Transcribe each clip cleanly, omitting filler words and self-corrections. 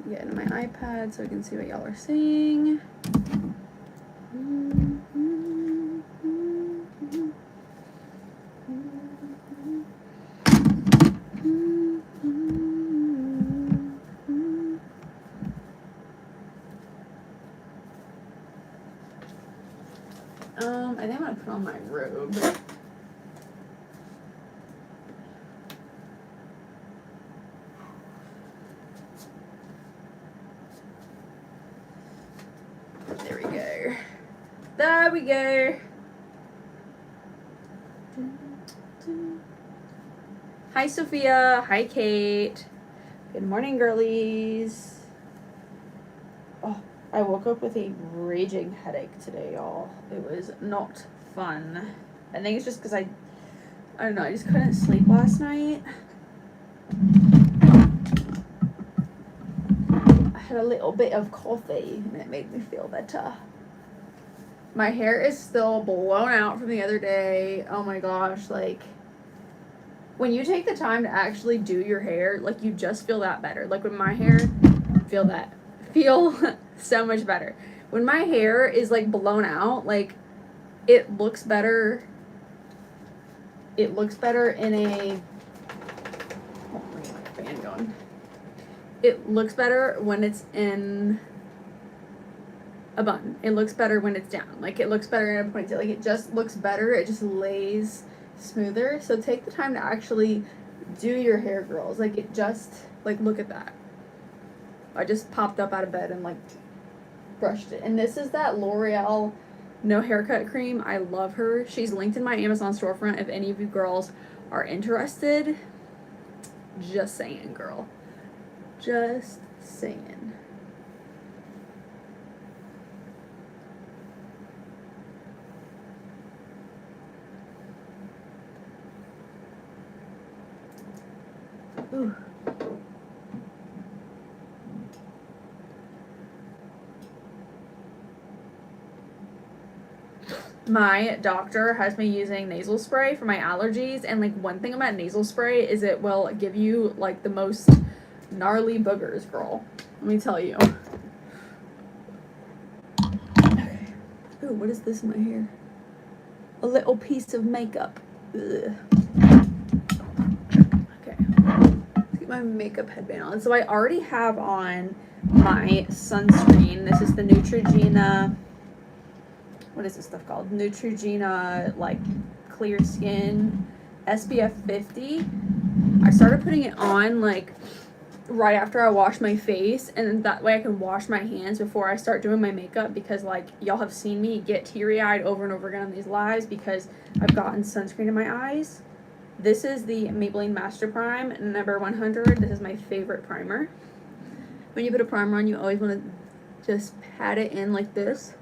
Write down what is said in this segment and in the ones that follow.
get into my iPad so I can see what y'all are saying. I think I'm gonna put on my robe. There we go. There we go. Hi, Sophia. Hi, Kate. Good morning, girlies. Oh, I woke up with a raging headache today, y'all. It was not fun. I think it's just because I don't know, I just couldn't sleep last night. I had a little bit of coffee and it made me feel better. My hair is still blown out from the other day. Oh my gosh, like, when you take the time to actually do your hair, like, you just feel that better. Like, with my hair, feel so much better. When my hair is, like, blown out, like, it looks better. It looks better in a, oh, let me get my fan going. It looks better when it's in a bun. It looks better when it's down. Like, it looks better in a ponytail. Like, it just looks better. It just lays smoother. So take the time to actually do your hair, girls. Like, it just, like, look at that. I just popped up out of bed and, like, brushed it. And this is that L'Oreal No Haircut Cream. I love her. She's linked in my Amazon storefront if any of you girls are interested. Just saying, girl. Just saying. Ooh. My doctor has me using nasal spray for my allergies, and like one thing about nasal spray is it will give you like the most gnarly boogers, girl. Let me tell you. Okay. Ooh, what is this in my hair? A little piece of makeup. Ugh. Okay. Let's get my makeup headband on. So I already have on my sunscreen. This is the Neutrogena. What is this stuff called? Neutrogena, like, clear skin SPF 50. I started putting it on, like, right after I wash my face, and that way I can wash my hands before I start doing my makeup, because, like, y'all have seen me get teary-eyed over and over again on these lives because I've gotten sunscreen in my eyes. This is the Maybelline Master Prime number 100. This is my favorite primer. When you put a primer on, you always want to just pat it in like this,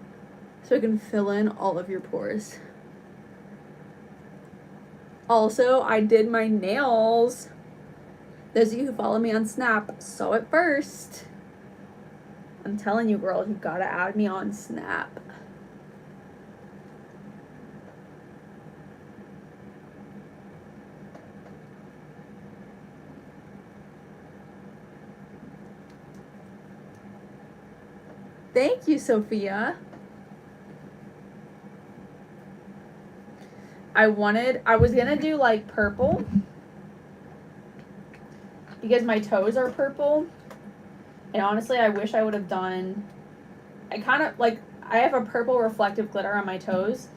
so it can fill in all of your pores. Also, I did my nails. Those of you who follow me on Snap saw it first. I'm telling you, girls, you gotta add me on Snap. Thank you, Sophia. I was gonna do like purple because my toes are purple, and honestly I wish I would have done, I kind of like, I have a purple reflective glitter on my toes,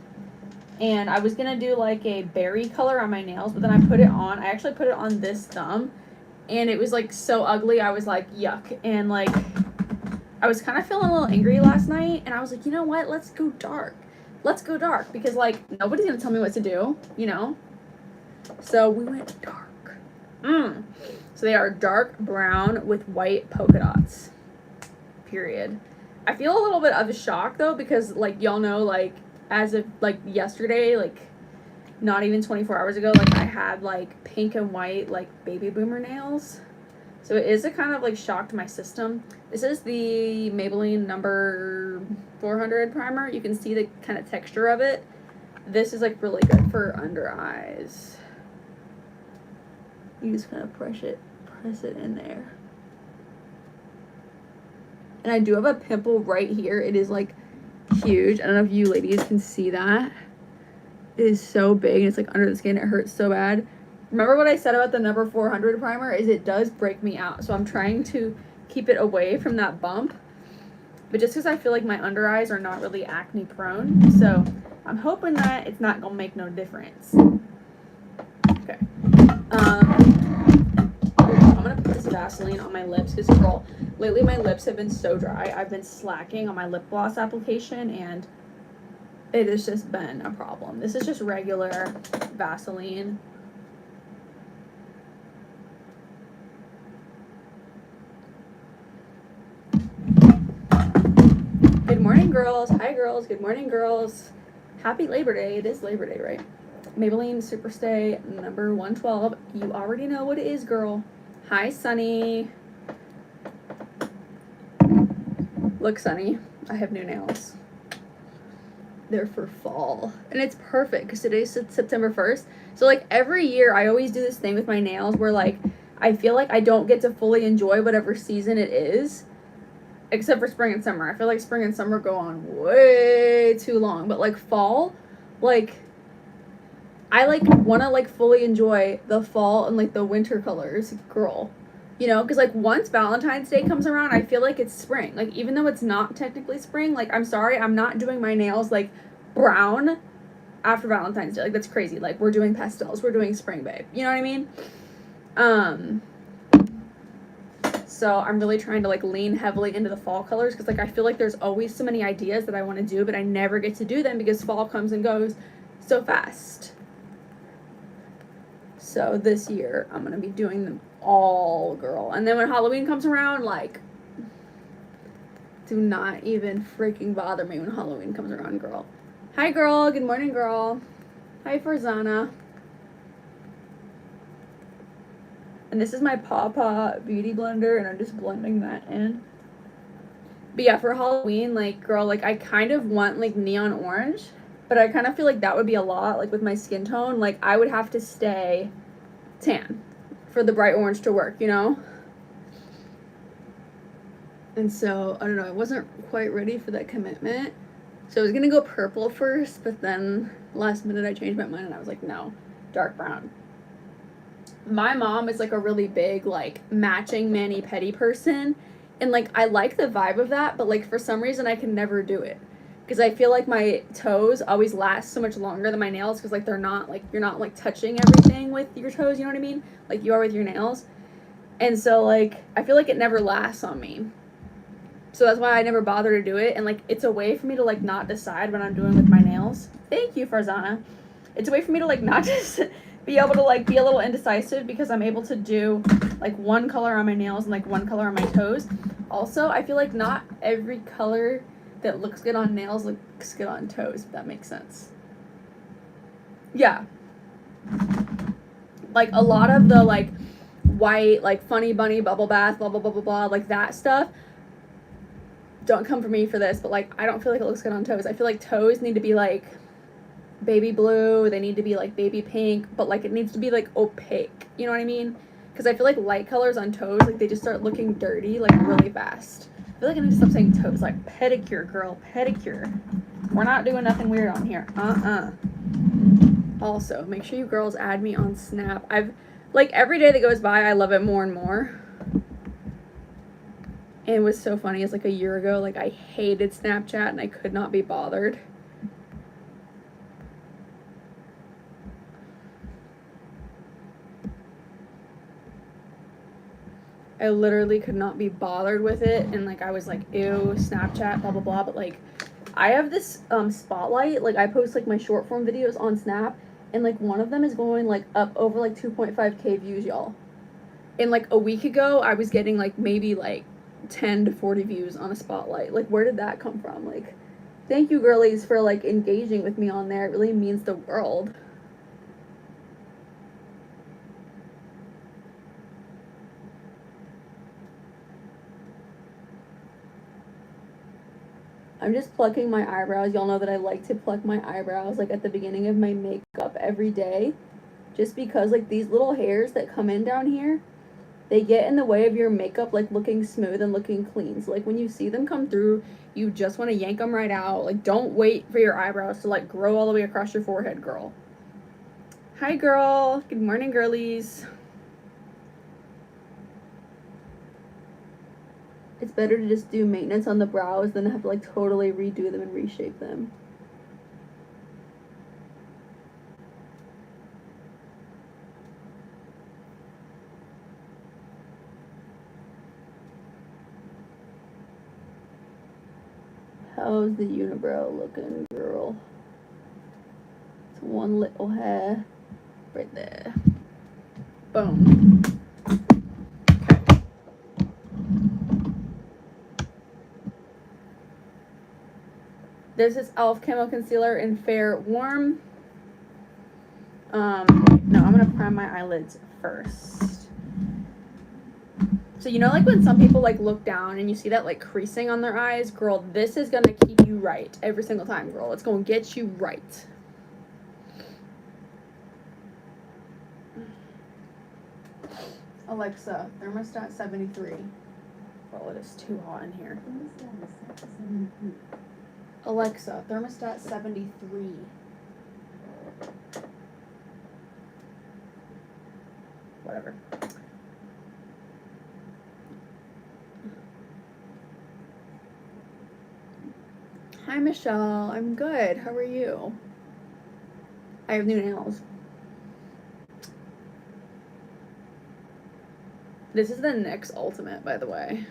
and I was gonna do like a berry color on my nails, but then I actually put it on this thumb, and it was like so ugly. I was like, yuck. And like, I was kind of feeling a little angry last night, and I was like, you know what, let's go dark. Let's go dark, because, like, nobody's going to tell me what to do, you know? So we went dark. So they are dark brown with white polka dots. Period. I feel a little bit of a shock, though, because, like, y'all know, like, as of, like, yesterday, like, not even 24 hours ago, like, I had, like, pink and white, like, baby boomer nails. So it is a kind of, like, shock to my system. This is the Maybelline number 400 primer. You can see the kind of texture of it. This is, like, really good for under eyes. You just kind of press it in there. And I do have a pimple right here. It is like huge. I don't know if you ladies can see that. It is so big. It's like under the skin. It hurts so bad. Remember what I said about the number 400 primer is it does break me out. So I'm trying to keep it away from that bump. But just because I feel like my under eyes are not really acne prone. So I'm hoping that it's not going to make no difference. Okay. I'm going to put this Vaseline on my lips because, girl, lately my lips have been so dry. I've been slacking on my lip gloss application and it has just been a problem. This is just regular Vaseline. Good morning, girls. Hi, girls. Good morning, girls. Happy Labor Day. It is Labor Day, right? Maybelline Superstay number 112. You already know what it is, girl. Hi, Sunny. Look, Sunny. I have new nails. They're for fall. And it's perfect because today's September 1st. So, like, every year I always do this thing with my nails where, like, I feel like I don't get to fully enjoy whatever season it is. Except for spring and summer. I feel like spring and summer go on way too long. But, like, fall, like, I, like, want to, like, fully enjoy the fall and, like, the winter colors, girl. You know? Because, like, once Valentine's Day comes around, I feel like it's spring. Like, even though it's not technically spring, like, I'm sorry, I'm not doing my nails, like, brown after Valentine's Day. Like, that's crazy. Like, we're doing pastels. We're doing spring, babe. You know what I mean? So I'm really trying to, like, lean heavily into the fall colors because, like, I feel like there's always so many ideas that I want to do, but I never get to do them because fall comes and goes so fast. So this year, I'm going to be doing them all, girl. And then when Halloween comes around, like, do not even freaking bother me when Halloween comes around, girl. Hi, girl. Good morning, girl. Hi, Farzana. And this is my Paw Beauty Blender, and I'm just blending that in. But yeah, for Halloween, like, girl, like, I kind of want, like, neon orange. But I kind of feel like that would be a lot, like, with my skin tone. Like, I would have to stay tan for the bright orange to work, you know? And so, I don't know, I wasn't quite ready for that commitment. So I was going to go purple first, but then last minute I changed my mind, and I was like, no, dark brown. My mom is, like, a really big, like, matching mani-pedi person, and, like, I like the vibe of that, but, like, for some reason I can never do it, because I feel like my toes always last so much longer than my nails, because, like, they're not, like, you're not, like, touching everything with your toes, you know what I mean, like you are with your nails, and so, like, I feel like it never lasts on me, so that's why I never bother to do it, and, like, it's a way for me to, like, not decide what I'm doing with my nails. Thank you, Farzana. It's a way for me to, like, not just be able to, like, be a little indecisive because I'm able to do, like, one color on my nails and, like, one color on my toes. Also, I feel like not every color that looks good on nails looks good on toes, if that makes sense. Yeah. Like, a lot of the, like, white, like, funny bunny, bubble bath, blah, blah, blah, blah, blah, like, that stuff. Don't come for me for this, but, like, I don't feel like it looks good on toes. I feel like toes need to be, like, baby blue, they need to be, like, baby pink, but, like, it needs to be, like, opaque, you know what I mean? Because I feel like light colors on toes, like, they just start looking dirty, like, really fast. I feel like I need to stop saying toes, like, pedicure, girl, pedicure. We're not doing nothing weird on here, Also, make sure you girls add me on Snap. Like, every day that goes by, I love it more and more. And what's so funny is, like, a year ago, like, I hated Snapchat and I could not be bothered. I literally could not be bothered with it, and, like, I was like, ew, Snapchat, blah, blah, blah, but, like, I have this, spotlight, like, I post, like, my short form videos on Snap, and, like, one of them is going, like, up over, like, 2.5K views, y'all. And, like, a week ago, I was getting, like, maybe, like, 10 to 40 views on a spotlight. Like, where did that come from? Like, thank you, girlies, for, like, engaging with me on there. It really means the world. I'm just plucking my eyebrows. Y'all know that I like to pluck my eyebrows, like, at the beginning of my makeup every day. Just because, like, these little hairs that come in down here, they get in the way of your makeup, like, looking smooth and looking clean. So, like, when you see them come through, you just want to yank them right out. Like, don't wait for your eyebrows to, like, grow all the way across your forehead, girl. Hi, girl. Good morning, girlies. It's better to just do maintenance on the brows than have to, like, totally redo them and reshape them. How's the unibrow looking, girl? It's one little hair right there. Boom. Okay. This is e.l.f. Camo Concealer in Fair Warm. No, I'm gonna prime my eyelids first. So you know, like, when some people, like, look down and you see that, like, creasing on their eyes? Girl, this is gonna keep you right every single time, girl. It's gonna get you right. Alexa, thermostat 73. Well, it is too hot in here. Alexa, thermostat 73. Whatever. Hi, Michelle. I'm good. How are you? I have new nails. This is the NYX Ultimate, by the way.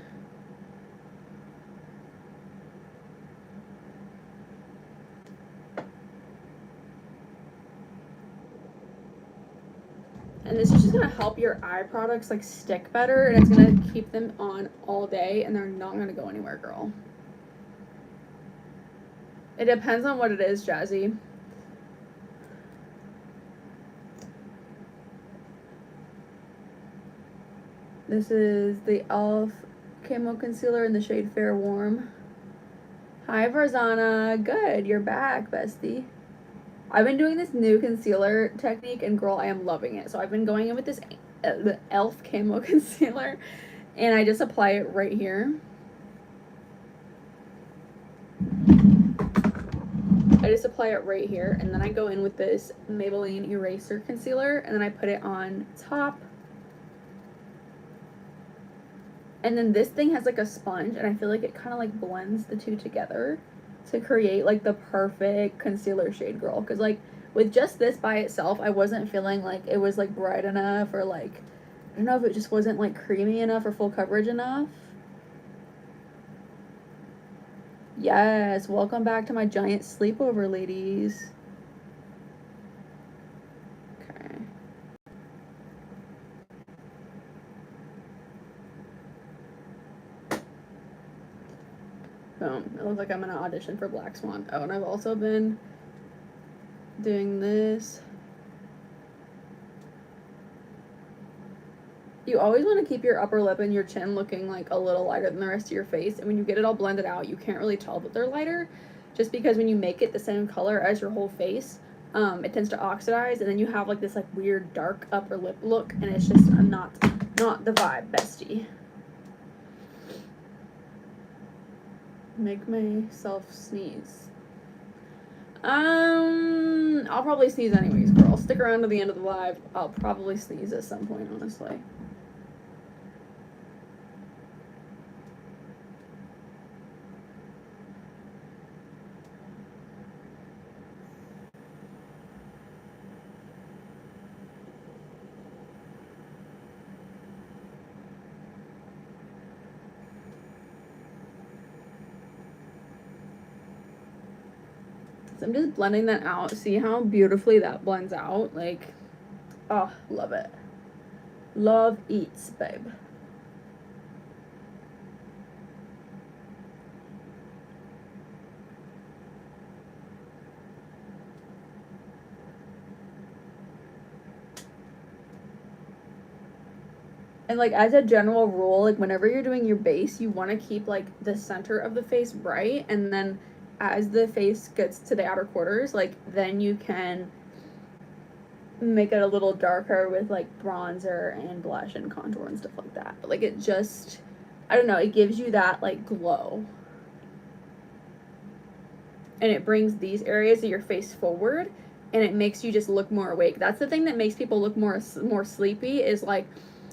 And this is just gonna help your eye products, like, stick better, and it's gonna keep them on all day, and they're not gonna go anywhere, girl. It depends on what it is, Jazzy. This is the e.l.f. Camo Concealer in the shade Fair Warm. Hi, Varzana. Good, you're back, bestie. I've been doing this new concealer technique, and girl, I am loving it. So I've been going in with this the e.l.f. Camo Concealer, and I just apply it right here. I just apply it right here, and then I go in with this Maybelline Eraser Concealer, and then I put it on top. And then this thing has, like, a sponge, and I feel like it kind of, like, blends the two together to create, like, the perfect concealer shade, girl. Because, like, with just this by itself, I wasn't feeling like it was, like, bright enough, or, like, I don't know if it just wasn't, like, creamy enough or full coverage enough. Yes, welcome back to my giant sleepover, ladies. Okay. Boom. It looks like I'm gonna audition for Black Swan. Oh, and I've also been doing this. You always want to keep your upper lip and your chin looking, like, a little lighter than the rest of your face, and when you get it all blended out, you can't really tell that they're lighter, just because when you make it the same color as your whole face, it tends to oxidize, and then you have, like, this, like, weird dark upper lip look, and it's just not the vibe, bestie. Make myself sneeze. I'll probably sneeze anyways, girl. Stick around to the end of the live. I'll probably sneeze at some point, honestly. So I'm just blending that out. See how beautifully that blends out? Like, oh, love it. Love eats, babe. And, like, as a general rule, like, whenever you're doing your base, you want to keep, like, the center of the face bright, and then as the face gets to the outer quarters, like, then you can make it a little darker with like bronzer and blush and contour and stuff like that. But like it just, I don't know, it gives you that like glow. And it brings these areas of your face forward, and it makes you just look more awake. That's the thing that makes people look more sleepy, is like,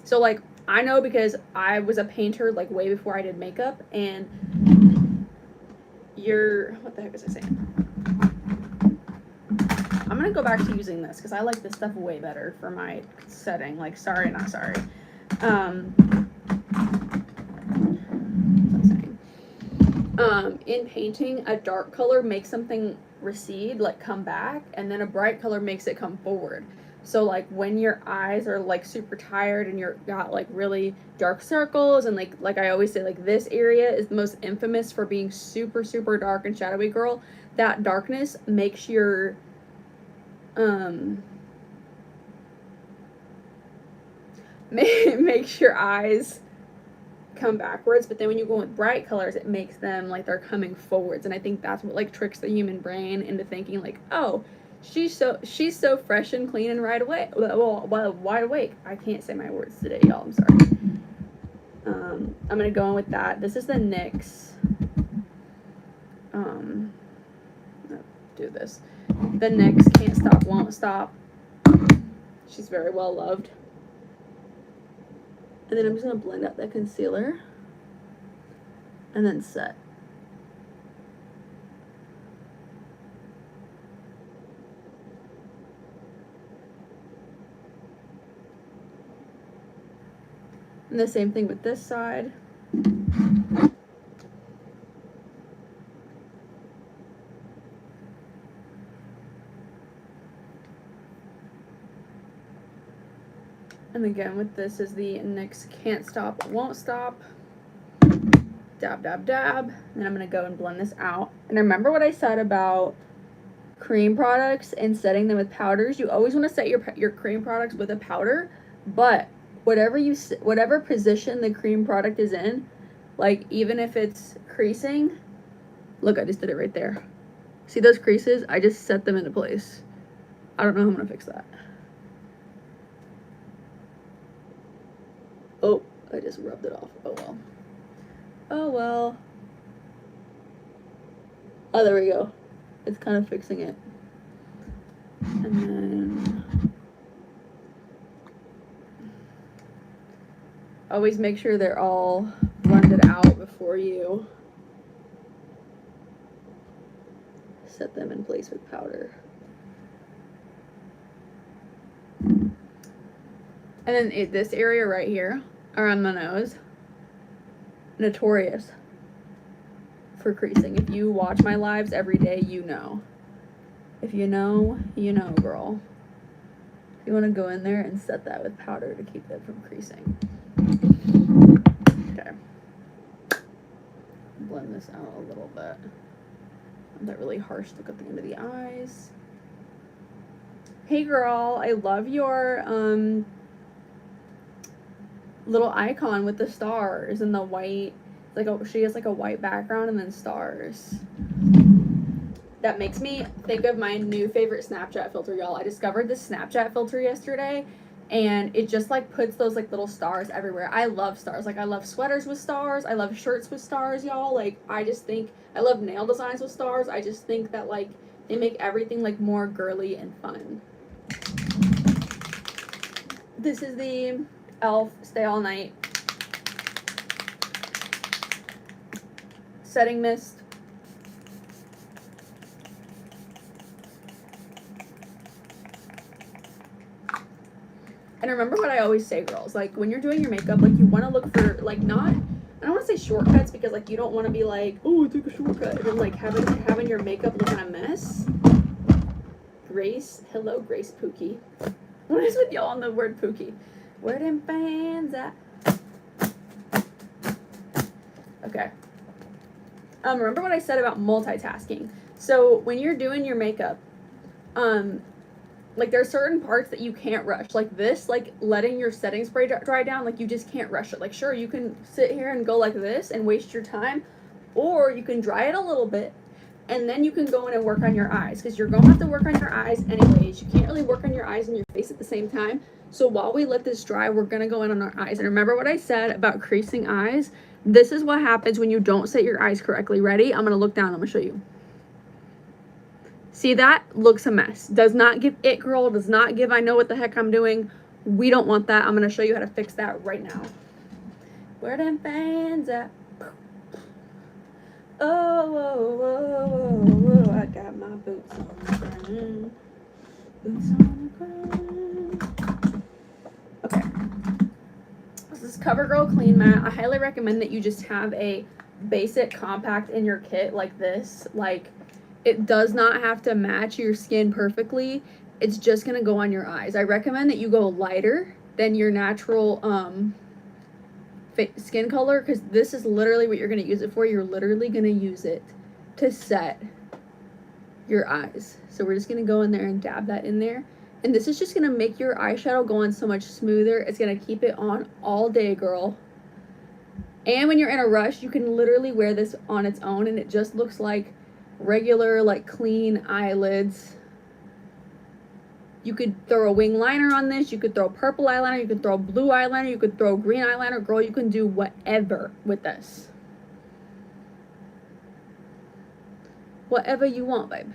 so like I know because I was a painter like way before I did makeup, and what the heck was I saying? I'm gonna go back to using this because I like this stuff way better for my setting. Like, sorry, not sorry. In painting, a dark color makes something recede, like come back, and then a bright color makes it come forward. So like when your eyes are like super tired and you're got like really dark circles, and like I always say, like this area is the most infamous for being super, super dark and shadowy, girl. That darkness makes your makes your eyes come backwards, but then when you go with bright colors, it makes them like they're coming forwards. And I think that's what like tricks the human brain into thinking like, oh, she's so fresh and clean and wide awake. I can't say my words today, y'all, I'm sorry. I'm gonna go in with that. This is the NYX do this. The NYX Can't Stop Won't Stop. She's very well loved. And then I'm just going to blend out that concealer and then set. And the same thing with this side. And again, with this is the NYX Can't Stop Won't Stop. Dab, dab, dab. And then I'm going to go and blend this out. And remember what I said about cream products and setting them with powders? You always want to set your cream products with a powder, but whatever position the cream product is in, like even if it's creasing, look, I just did it right there. See those creases? I just set them into place. I don't know how I'm going to fix that. Oh, I just rubbed it off. Oh well. Oh well. Oh, there we go. It's kind of fixing it. And then always make sure they're all blended out before you set them in place with powder. And then this area right here around the nose, notorious for creasing. If you watch my lives every day, you know. If you know, you know, girl. You want to go in there and set that with powder to keep that from creasing. Okay. Blend this out a little bit. That really harsh look at the end of the eyes. Hey girl, I love your little icon with the stars and the white, like she has like a white background and then stars. That makes me think of my new favorite Snapchat filter, y'all. I discovered this Snapchat filter yesterday, and it just like puts those like little stars everywhere. I love stars. Like I love sweaters with stars. I love shirts with stars, y'all. Like I just think I love nail designs with stars. I just think that like they make everything like more girly and fun. This is the e.l.f. Stay All Night setting mist. And remember what I always say, girls, like when you're doing your makeup, like you want to look for like not, I don't want to say shortcuts because like you don't want to be like, oh, I took a shortcut, and then like having your makeup looking a mess. Grace, hello Grace Pookie. What is with y'all on the word Pookie? Where them fans at? Okay. Remember what I said about multitasking. So when you're doing your makeup, like there are certain parts that you can't rush. Like this, like letting your setting spray dry down, like you just can't rush it. Like sure, you can sit here and go like this and waste your time, or you can dry it a little bit, and then you can go in and work on your eyes, because you're going to have to work on your eyes anyways. You can't really work on your eyes and your face at the same time. So while we let this dry, we're going to go in on our eyes. And remember what I said about creasing eyes? This is what happens when you don't set your eyes correctly. Ready? I'm going to look down. I'm going to show you. See that? Looks a mess. Does not give it girl. Does not give I know what the heck I'm doing. We don't want that. I'm going to show you how to fix that right now. Where them fans at? Oh, whoa, whoa, whoa, whoa. I got my boots on the ground. Boots on the ground. Okay. This is CoverGirl Clean Matte. I highly recommend that you just have a basic compact in your kit like this. Like, it does not have to match your skin perfectly. It's just going to go on your eyes. I recommend that you go lighter than your natural skin color, because this is literally what you're going to use it for. You're literally going to use it to set your eyes. So we're just going to go in there and dab that in there. And this is just going to make your eyeshadow go on so much smoother. It's going to keep it on all day, girl. And when you're in a rush, you can literally wear this on its own, and it just looks like regular, like, clean eyelids. You could throw a wing liner on this. You could throw purple eyeliner. You could throw blue eyeliner. You could throw green eyeliner. Girl, you can do whatever with this. Whatever you want, babe.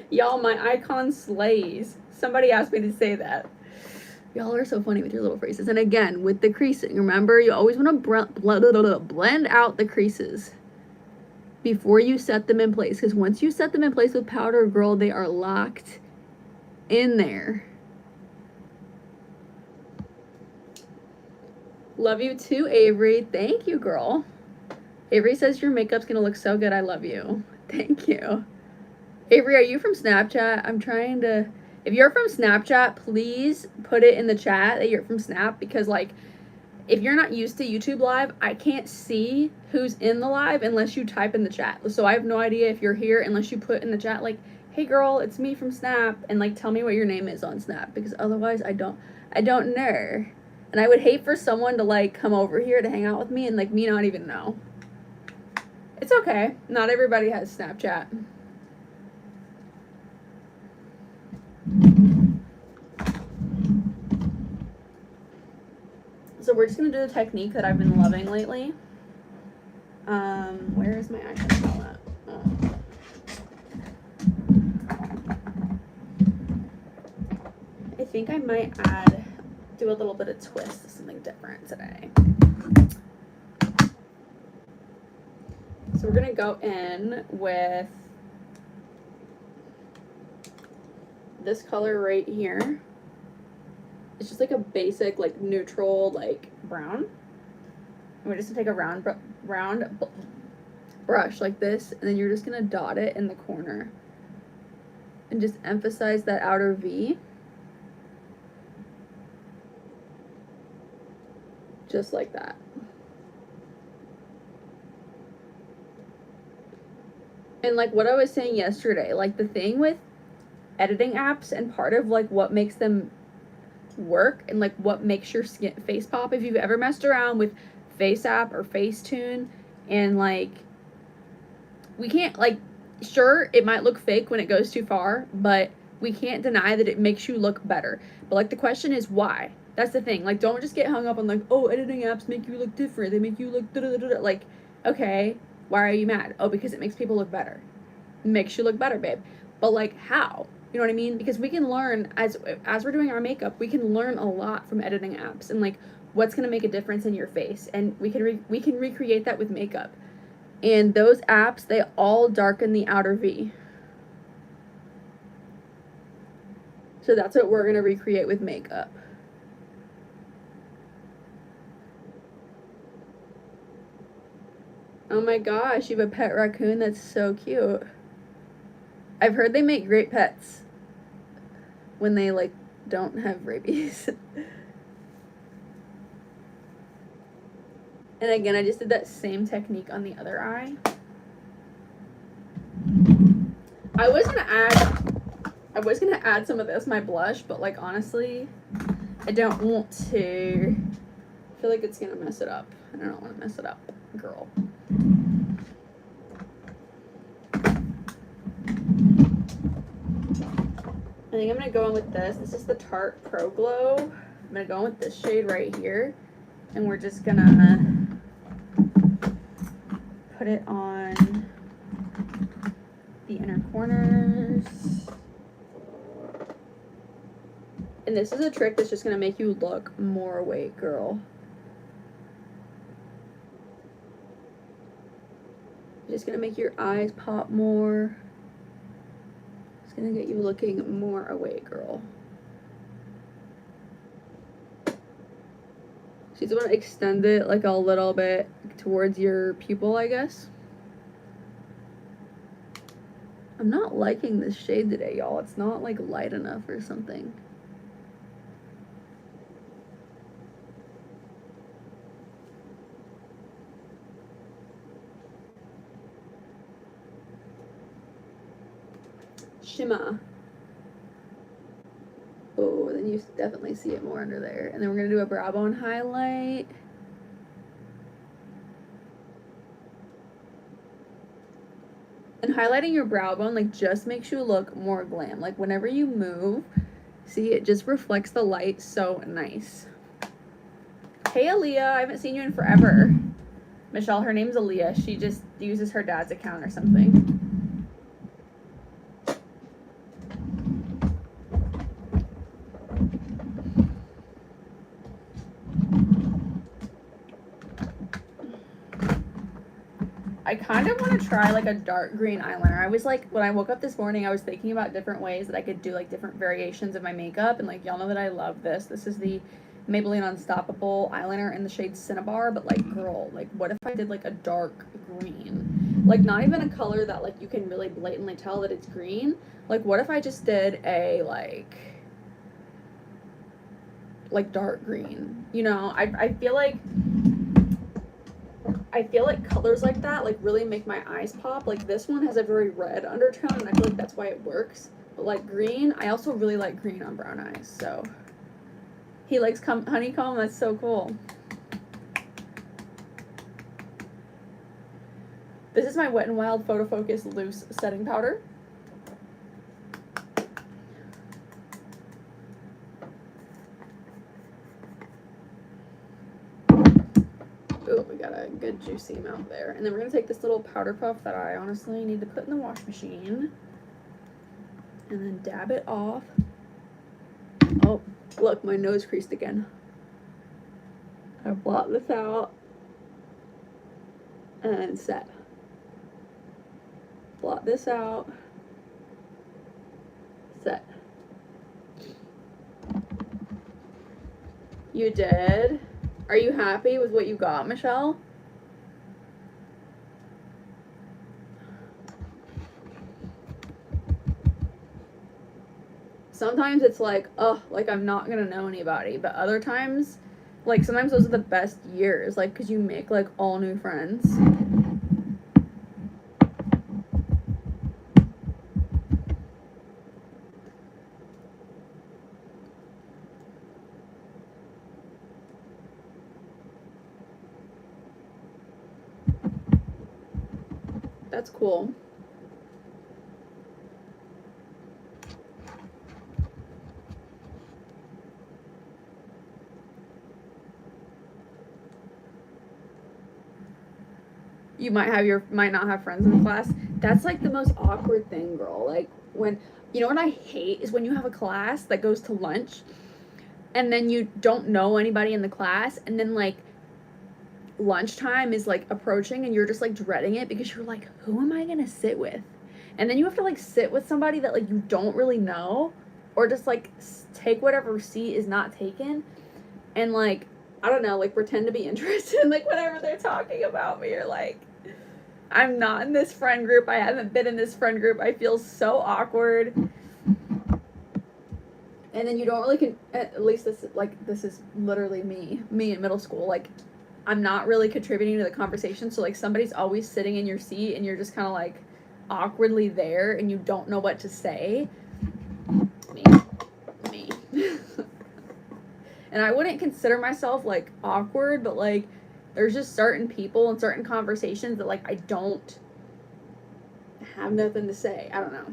Y'all, my icon slays. Somebody asked me to say that. Y'all are so funny with your little phrases. And again, with the creasing, remember, you always want to blend out the creases before you set them in place. Because once you set them in place with powder, girl, they are locked in there. Love you too, Avery. Thank you, girl. Avery says your makeup's going to look so good. I love you. Thank you. Avery, are you from Snapchat? I'm trying to... If you're from Snapchat, please put it in the chat that you're from Snap, because, like, if you're not used to YouTube Live, I can't see who's in the live unless you type in the chat. So I have no idea if you're here unless you put in the chat, like, hey, girl, it's me from Snap, and, like, tell me what your name is on Snap, because otherwise I don't know. And I would hate for someone to, like, come over here to hang out with me and, like, me not even know. It's okay. Not everybody has Snapchat. So we're just going to do the technique that I've been loving lately. Where is my eyeshadow palette? Oh. I think I might do a little bit of twist, something different today. So we're going to go in with this color right here. It's just like a basic, like, neutral, like, brown. And we're just going to take a round brush like this, and then you're just going to dot it in the corner. And just emphasize that outer V. Just like that. And, like, what I was saying yesterday, like, the thing with editing apps, and part of, like, what makes them work and, like, what makes your face pop, if you've ever messed around with FaceApp or Facetune, and, like, we can't, like, sure, it might look fake when it goes too far, but we can't deny that it makes you look better. But, like, the question is why? That's the thing. Like, don't just get hung up on, like, oh, editing apps make you look different, they make you look da-da-da-da. Like, okay, why are you mad? Oh, because it makes people look better. It makes you look better, babe. But, like, how? You know what I mean? Because we can learn, as we're doing our makeup, we can learn a lot from editing apps, and, like, what's going to make a difference in your face. And we can recreate that with makeup. And those apps, they all darken the outer V. So that's what we're going to recreate with makeup. Oh my gosh, you have a pet raccoon? That's so cute. I've heard they make great pets when they, like, don't have rabies. And again, I just did that same technique on the other eye. I was gonna add some of this, my blush, but, like, honestly, I don't want to feel like it's gonna mess it up. I don't want to mess it up, girl. I think I'm gonna go in with this. This is the Tarte Pro Glow. I'm gonna go in with this shade right here, and we're just gonna put it on the inner corners. And this is a trick that's just gonna make you look more awake, girl. Just gonna make your eyes pop more. It's gonna get you looking more awake, girl. So you just wanna extend it like a little bit towards your pupil, I guess. I'm not liking this shade today, y'all. It's not like light enough or something. Shimmer. Oh, then you definitely see it more under there. And then we're gonna do a brow bone highlight. And highlighting your brow bone like just makes you look more glam. Like whenever you move, see, it just reflects the light so nice. Hey Aaliyah, I haven't seen you in forever. Michelle, her name's Aaliyah. She just uses her dad's account or something. I kind of want to try like a dark green eyeliner. I was like, when I woke up this morning, I was thinking about different ways that I could do like different variations of my makeup. And like, y'all know that I love this. This is the Maybelline Unstoppable eyeliner in the shade Cinnabar. But like, girl, like what if I did like a dark green? Like not even a color that like you can really blatantly tell that it's green. Like what if I just did a like dark green? You know, I feel like colors like that like really make my eyes pop. Like this one has a very red undertone and I feel like that's why it works. But like green, I also really like green on brown eyes. So he likes honeycomb. That's so cool. This is my Wet n Wild Photo Focus loose setting powder. Oh, we got a good juicy amount there. And then we're going to take this little powder puff that I honestly need to put in the wash machine. And then dab it off. Oh, look, my nose creased again. I blot this out. And set. Blot this out. Set. You did? Are you happy with what you got, Michelle? Sometimes it's like, oh, like I'm not gonna know anybody. But other times, like sometimes those are the best years, like because you make like all new friends. That's cool. You might not have friends in the class. That's like the most awkward thing, girl. Like when, you know what I hate is when you have a class that goes to lunch and then you don't know anybody in the class and then like lunchtime is like approaching and you're just like dreading it because you're like, who am I gonna sit with? And then you have to like sit with somebody that like you don't really know or just like take whatever seat is not taken and like, I don't know, like pretend to be interested in like whatever they're talking about. But you're like, I'm not in this friend group. I haven't been in this friend group. I feel so awkward. And then you don't really at least this is literally me in middle school. Like I'm not really contributing to the conversation. So like somebody's always sitting in your seat and you're just kind of like awkwardly there and you don't know what to say. Me. And I wouldn't consider myself, like, awkward, but, like, there's just certain people and certain conversations that, like, I don't have nothing to say. I don't know.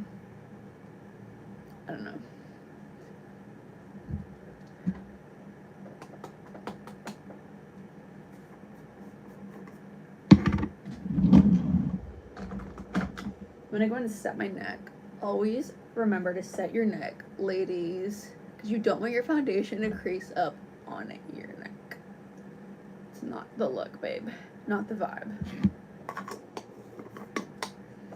When I go in to set my neck, always remember to set your neck, ladies, because you don't want your foundation to crease up on your neck. It's not the look, babe. Not the vibe.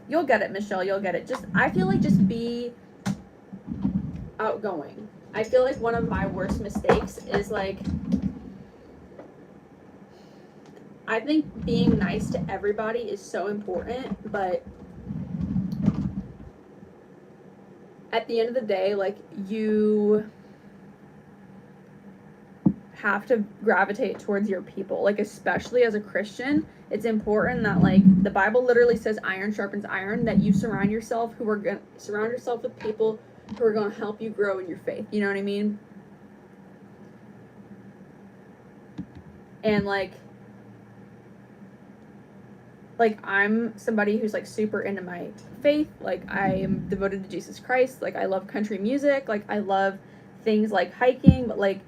You'll get it, Michelle. You'll get it. I feel like just be outgoing. I feel like one of my worst mistakes is, like, I think being nice to everybody is so important, but at the end of the day, like, you have to gravitate towards your people. Like, especially as a Christian, it's important that, like, the Bible literally says iron sharpens iron, that you surround yourself with people who are going to help you grow in your faith. You know what I mean? And, like, I'm somebody who's, like, super into my faith. Like, I am devoted to Jesus Christ. Like, I love country music. Like, I love things like hiking, but, like,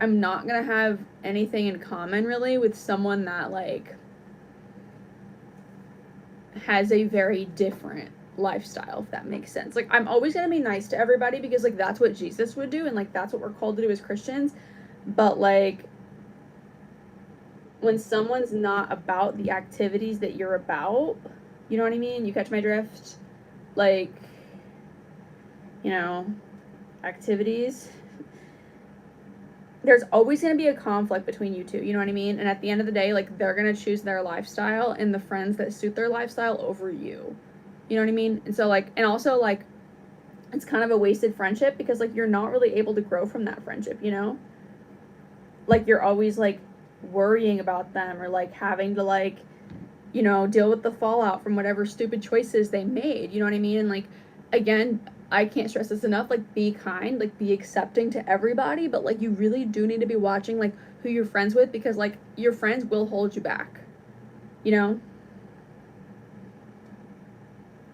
I'm not gonna have anything in common, really, with someone that, like, has a very different lifestyle, if that makes sense. Like, I'm always gonna be nice to everybody because, like, that's what Jesus would do, and, like, that's what we're called to do as Christians. But, like, when someone's not about the activities that you're about, you know what I mean? You catch my drift? Like, you know, activities. There's always going to be a conflict between you two, you know what I mean? And at the end of the day, like, they're going to choose their lifestyle and the friends that suit their lifestyle over you. You know what I mean? And so, like, and also, like, it's kind of a wasted friendship because, like, you're not really able to grow from that friendship, you know? Like, you're always, like, worrying about them or, like, having to, like, you know, deal with the fallout from whatever stupid choices they made, you know what I mean? And, like, again, I can't stress this enough, like, be kind, like, be accepting to everybody, but, like, you really do need to be watching, like, who you're friends with, because, like, your friends will hold you back, you know?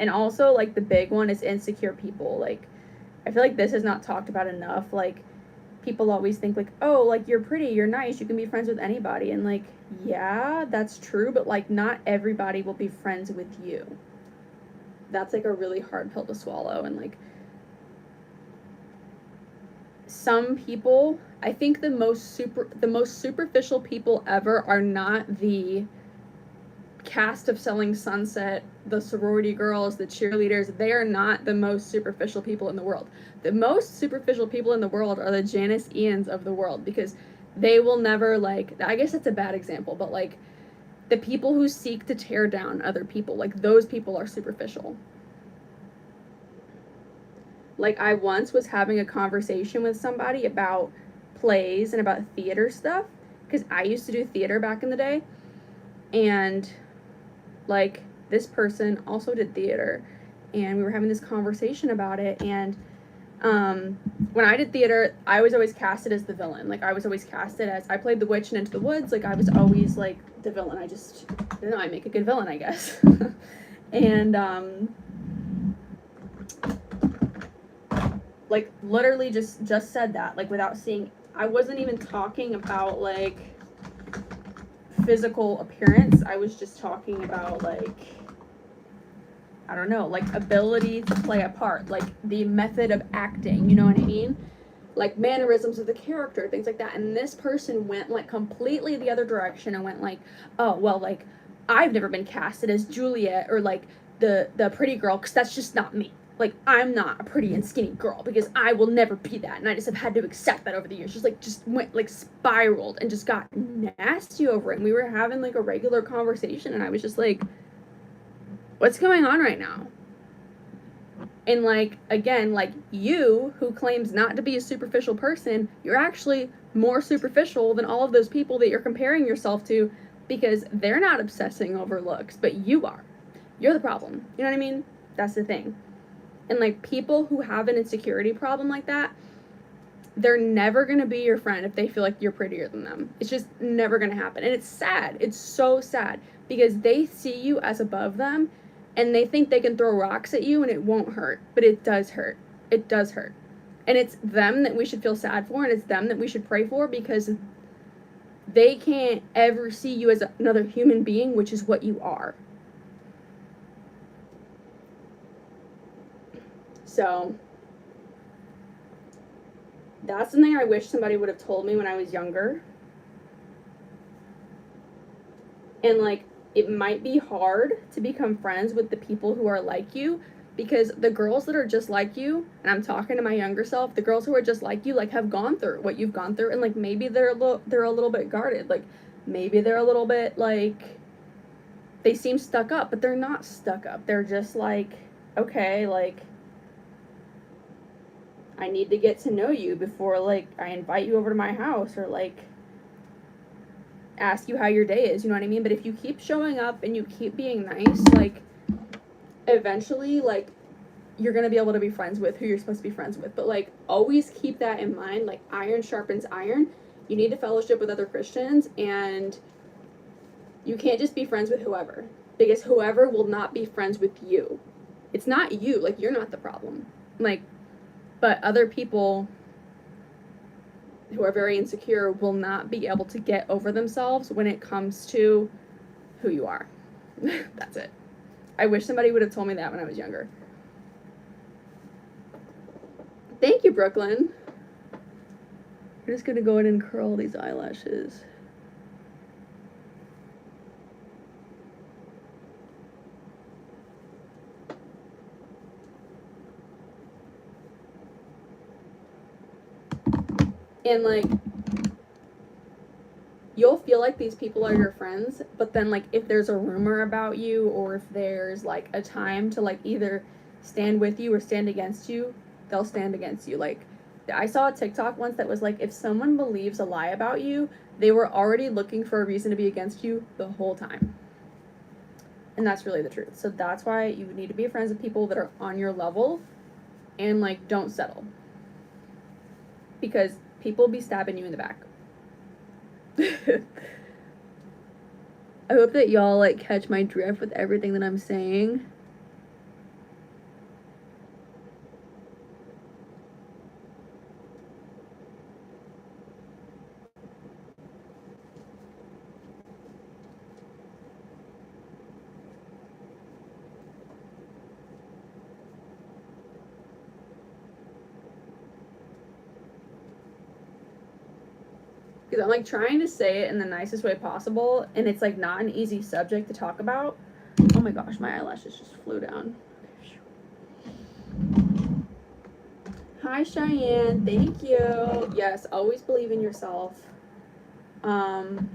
And also, like, the big one is insecure people. Like, I feel like this is not talked about enough. Like, people always think, like, oh, like, you're pretty, you're nice, you can be friends with anybody, and, like, yeah, that's true, but, like, not everybody will be friends with you. That's, like, a really hard pill to swallow. And, like, some people, I think the most superficial people ever are not the cast of Selling Sunset, the sorority girls, the cheerleaders. They are not the most superficial people in the world. The most superficial people in the world are the Janice Ians of the world, because they will never, like, I guess it's a bad example, but, like, the people who seek to tear down other people, like, those people are superficial. Like, I once was having a conversation with somebody about plays and about theater stuff, because I used to do theater back in the day, and, like, this person also did theater, and we were having this conversation about it, and when I did theater, I was always casted as the villain. Like, I was always casted as, I played the witch in Into the Woods. Like, I was always, like, the villain. I don't know, I make a good villain, I guess. And, like, literally just said that, like, without seeing, I wasn't even talking about, like, physical appearance. I was just talking about, like, I don't know, like, ability to play a part, like, the method of acting, you know what I mean? Like, mannerisms of the character, things like that. And this person went, like, completely the other direction and went, like, oh, well, like, I've never been casted as Juliet or, like, the pretty girl, because that's just not me. Like, I'm not a pretty and skinny girl, because I will never be that, and I just have had to accept that over the years. Just went, like, spiraled and just got nasty over it. And we were having, like, a regular conversation, and I was just like, what's going on right now? And, like, again, like, you, who claims not to be a superficial person, you're actually more superficial than all of those people that you're comparing yourself to, because they're not obsessing over looks, but you are. You're the problem. You know what I mean? That's the thing. And, like, people who have an insecurity problem like that, they're never going to be your friend if they feel like you're prettier than them. It's just never going to happen. And it's sad. It's so sad because they see you as above them and they think they can throw rocks at you and it won't hurt, but it does hurt. It does hurt. And it's them that we should feel sad for, and it's them that we should pray for, because they can't ever see you as another human being, which is what you are. So that's something I wish somebody would have told me when I was younger. And like, it might be hard to become friends with the people who are like you, because the girls that are just like you, and I'm talking to my younger self, the girls who are just like you, like, have gone through what you've gone through, and like, maybe they're a little bit guarded, like maybe they're a little bit like, they seem stuck up, but they're not stuck up. They're just like, okay, like, I need to get to know you before like I invite you over to my house or like ask you how your day is, you know what I mean? But if you keep showing up and you keep being nice, like, eventually, like, you're gonna be able to be friends with who you're supposed to be friends with. But like, always keep that in mind. Like, iron sharpens iron. You need to fellowship with other Christians, and you can't just be friends with whoever, because whoever will not be friends with you. It's not you. Like, you're not the problem. Like, but other people who are very insecure will not be able to get over themselves when it comes to who you are. That's it. I wish somebody would have told me that when I was younger. Thank you, Brooklyn. I'm just gonna go in and curl these eyelashes. And like, you'll feel like these people are your friends, but then like, if there's a rumor about you, or if there's like a time to like either stand with you or stand against you, they'll stand against you. Like, I saw a TikTok once that was like, if someone believes a lie about you, they were already looking for a reason to be against you the whole time. And that's really the truth. So that's why you need to be friends with people that are on your level, and like, don't settle, because people be stabbing you in the back. I hope that y'all like catch my drift with everything that I'm saying. Because I'm like trying to say it in the nicest way possible, and it's like not an easy subject to talk about. Oh my gosh, my eyelashes just flew down. Hi, Cheyenne. Thank you. Yes, always believe in yourself. And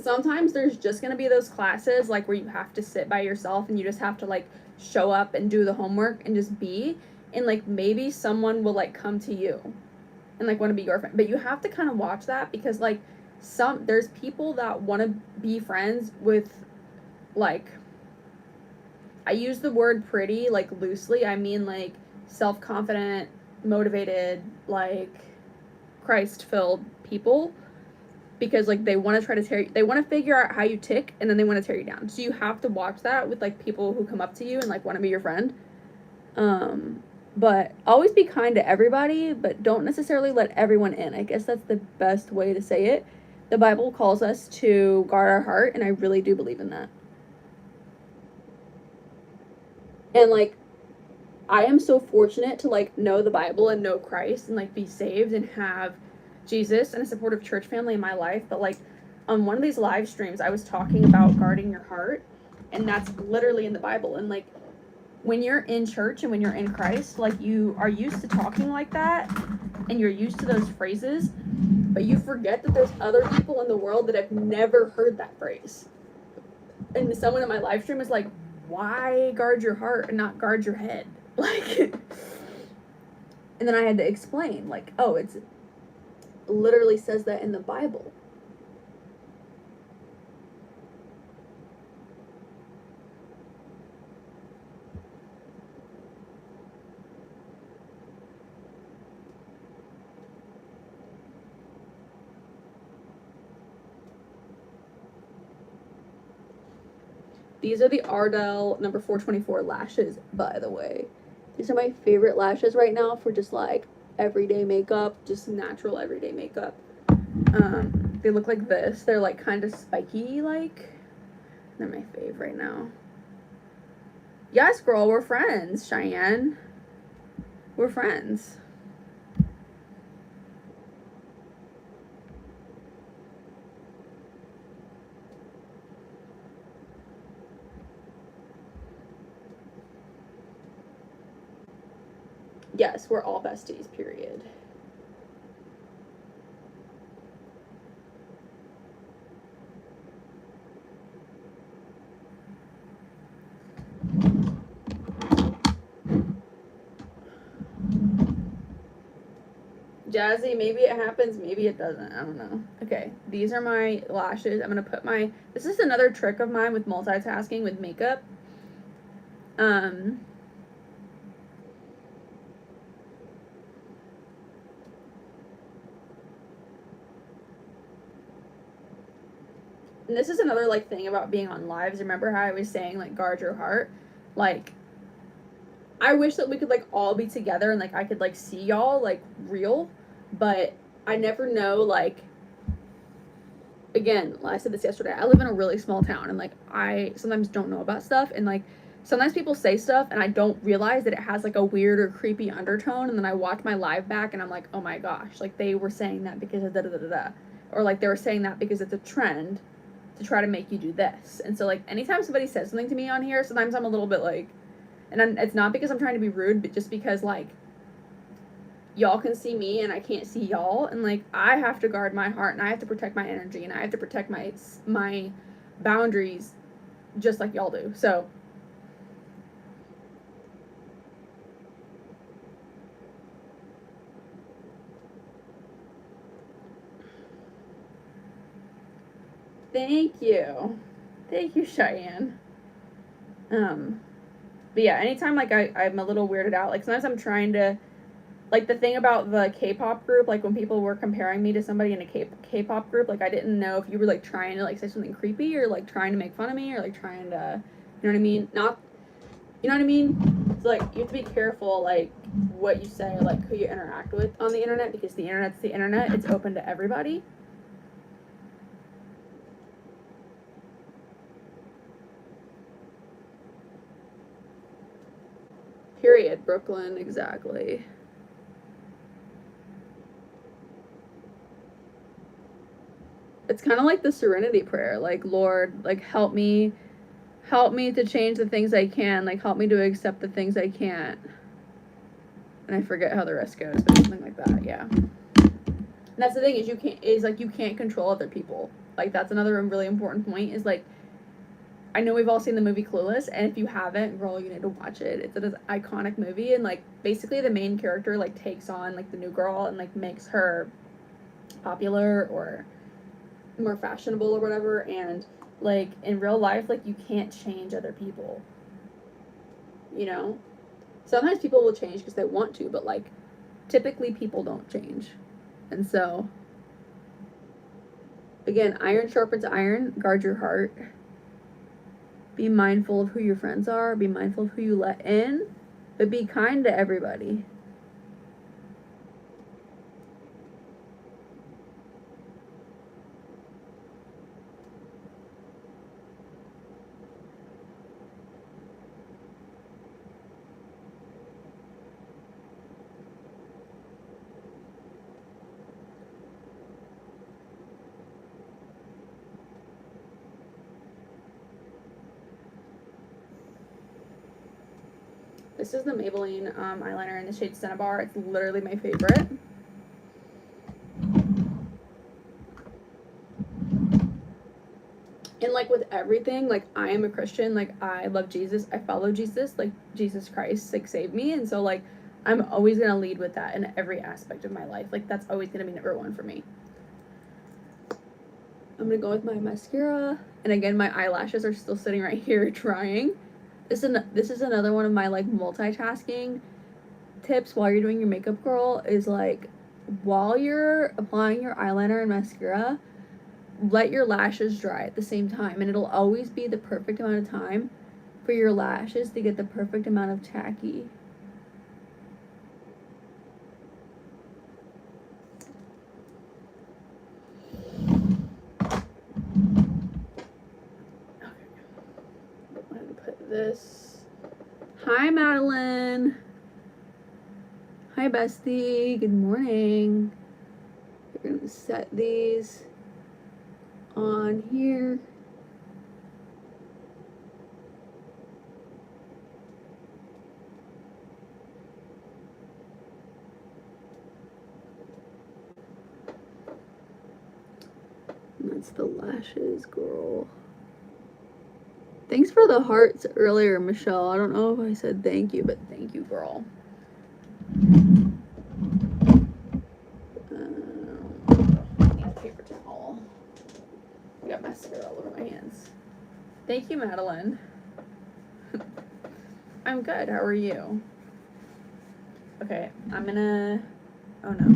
sometimes there's just gonna be those classes like where you have to sit by yourself and you just have to like show up and do the homework and just be, and like maybe someone will like come to you and like want to be your friend, but you have to kind of watch that, because like there's people that want to be friends with, like, I use the word pretty like loosely, I mean like self-confident, motivated, like Christ-filled people, because like they want to try to they want to figure out how you tick, and then they want to tear you down. So you have to watch that with like people who come up to you and like want to be your friend. But always be kind to everybody, but don't necessarily let everyone in. I guess that's the best way to say it. The Bible calls us to guard our heart, and I really do believe in that. And like, I am so fortunate to like know the Bible and know Christ and like be saved and have Jesus and a supportive church family in my life. But like, on one of these live streams, I was talking about guarding your heart, and that's literally in the Bible. And like, when you're in church and when you're in Christ, like, you are used to talking like that and you're used to those phrases, but you forget that there's other people in the world that have never heard that phrase. And someone in my live stream is like, why guard your heart and not guard your head? Like, and then I had to explain, like, oh, it's literally says that in the Bible. These are the Ardell number 424 lashes, by the way. These are my favorite lashes right now for just like everyday makeup, just natural everyday makeup. They look like this. They're like kind of spiky, like. They're my fave right now. Yes, girl, we're friends, Cheyenne. We're friends. Yes, we're all besties, period. Jazzy, maybe it happens, maybe it doesn't. I don't know. Okay, these are my lashes. I'm gonna put my. This is another trick of mine with multitasking with makeup. And this is another like thing about being on lives. Remember how I was saying like guard your heart? Like I wish that we could like all be together and like I could like see y'all like real, but I never know like again, I said this yesterday. I live in a really small town and like I sometimes don't know about stuff and like sometimes people say stuff and I don't realize that it has like a weird or creepy undertone and then I watch my live back and I'm like, "Oh my gosh, like they were saying that because of da da da da." Or like they were saying that because it's a trend to try to make you do this. And so like anytime somebody says something to me on here, sometimes I'm a little bit like it's not because I'm trying to be rude, but just because like y'all can see me and I can't see y'all and like I have to guard my heart and I have to protect my energy and I have to protect my boundaries just like y'all do. So thank you, Cheyenne. But yeah, anytime like I'm a little weirded out, like sometimes I'm trying to like the thing about the K-pop group, like when people were comparing me to somebody in a K-pop group, like I didn't know if you were like trying to like say something creepy or like trying to make fun of me or like trying to, you know what I mean? Not, you know what I mean? So like you have to be careful like what you say or like who you interact with on the internet because the internet's the internet. It's open to everybody. Period. Brooklyn, exactly. It's kind of like the serenity prayer, like Lord, like help me to change the things I can, like help me to accept the things I can't. And I forget how the rest goes, but something like that, yeah. And that's the thing is you can't control other people. Like that's another really important point is like I know we've all seen the movie Clueless, and if you haven't, girl, you need to watch it. It's an iconic movie, and like basically the main character like takes on like the new girl and like makes her popular or more fashionable or whatever. And like in real life, like you can't change other people. You know, sometimes people will change because they want to, but like typically people don't change, and so again, iron sharpens iron. Guard your heart. Be mindful of who your friends are. Be mindful of who you let in. But be kind to everybody. This is the Maybelline eyeliner in the shade Cinnabar. It's literally my favorite. And like with everything, like I am a Christian, like I love Jesus, I follow Jesus, like Jesus Christ like saved me, and so like I'm always gonna lead with that in every aspect of my life. Like that's always gonna be number one for me. I'm gonna go with my mascara, and again my eyelashes are still sitting right here drying. This is another one of my like multitasking tips while you're doing your makeup, girl, is like while you're applying your eyeliner and mascara, let your lashes dry at the same time, and it'll always be the perfect amount of time for your lashes to get the perfect amount of tacky. This. Hi, Madeline. Hi, bestie. Good morning. We're going to set these on here. And that's the lashes, girl. Thanks for the hearts earlier, Michelle. I don't know if I said thank you, but thank you, girl. I need a paper towel. I got mascara all over my hands. Thank you, Madeline. I'm good. How are you? Okay, I'm gonna... Oh no.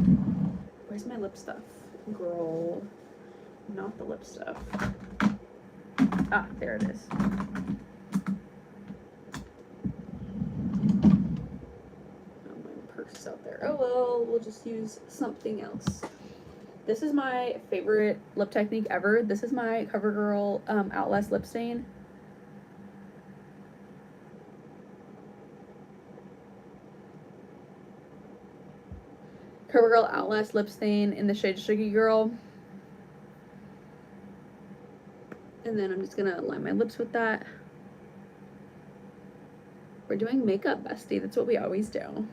Where's my lip stuff? Girl. Not the lip stuff. Ah, there it is. Oh, my purse is out there. Oh well, we'll just use something else. This is my favorite lip technique ever. This is my CoverGirl Outlast lip stain. CoverGirl Outlast lip stain in the shade Sugar Girl. And then I'm just gonna line my lips with that. We're doing makeup, bestie. That's what we always do. And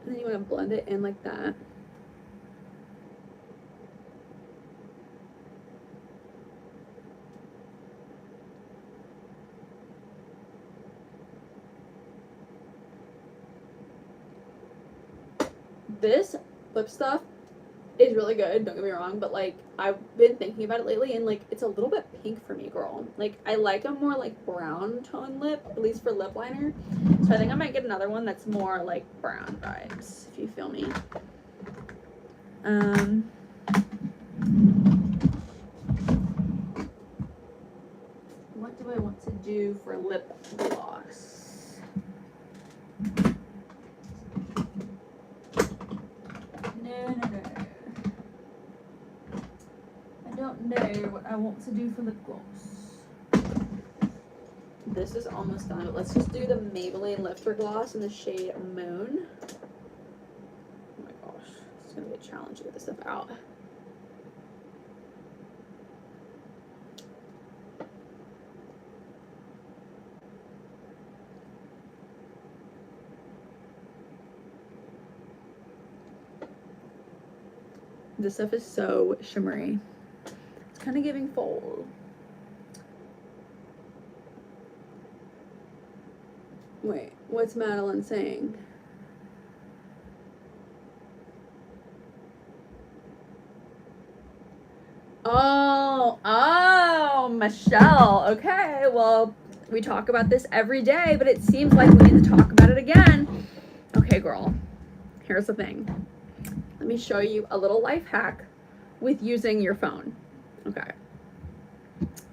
then you wanna blend it in like that. This lip stuff is really good, don't get me wrong, but like I've been thinking about it lately and like it's a little bit pink for me, girl. Like I like a more like brown tone lip, at least for lip liner. So I think I might get another one that's more like brown vibes, if you feel me. What do I want to do for lip gloss? No. I don't know what I want to do for lip gloss. This is almost done, but let's just do the Maybelline Lifter Gloss in the shade Moon. Oh my gosh, it's gonna be a challenge to get this stuff out. This stuff is so shimmery. It's kind of giving fall. Wait, what's Madeline saying? Oh, Michelle. Okay, well, we talk about this every day, but it seems like we need to talk about it again. Okay, girl, here's the thing. Let me show you a little life hack with using your phone. Okay.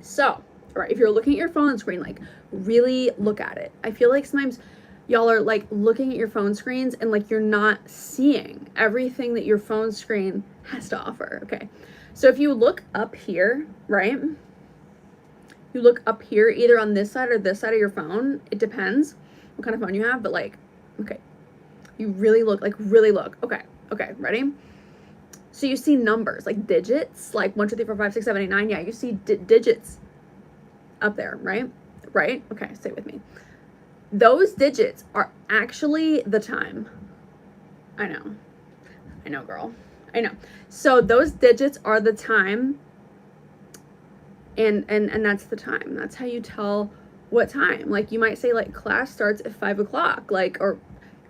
So, all right, if you're looking at your phone screen, like really look at it. I feel like sometimes y'all are like looking at your phone screens and like you're not seeing everything that your phone screen has to offer. Okay. So if you look up here, right? You look up here either on this side or this side of your phone. It depends what kind of phone you have, but like, okay. You really look, like really look. Okay. Okay, ready? So you see numbers, like digits, like 1, 2, 3, 4, 5, 6, 7, 8, 9. Yeah, you see digits up there, right? Right? Okay, stay with me. Those digits are actually the time. I know, girl. I know. So those digits are the time, and that's the time. That's how you tell what time. Like you might say like class starts at 5 o'clock, like, or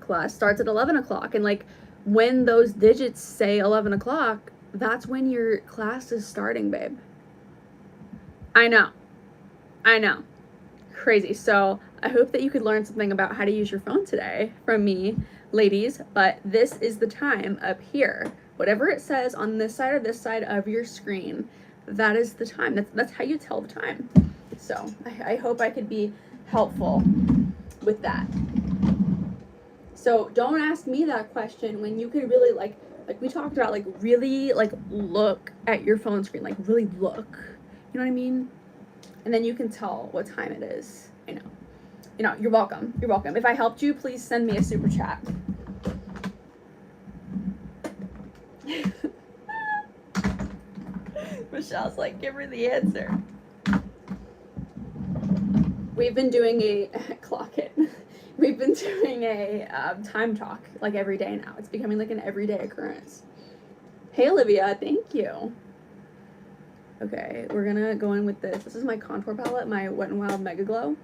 class starts at 11 o'clock, and like when those digits say 11 o'clock, that's when your class is starting, babe. I know. Crazy. So I hope that you could learn something about how to use your phone today from me, ladies, but this is the time up here. Whatever it says on this side or this side of your screen, that is the time. That's how you tell the time. So I hope I could be helpful with that. So don't ask me that question when you could really like we talked about, like really like look at your phone screen, like really look. You know what I mean? And then you can tell what time it is. I know. You know, you're welcome. You're welcome. If I helped you, please send me a super chat. Michelle's like, give her the answer. We've been doing a clock it. We've been doing a time talk like every day now. It's becoming like an everyday occurrence. Hey Olivia, thank you. Okay, we're gonna go in with this. This is my contour palette, my Wet n Wild Mega Glow.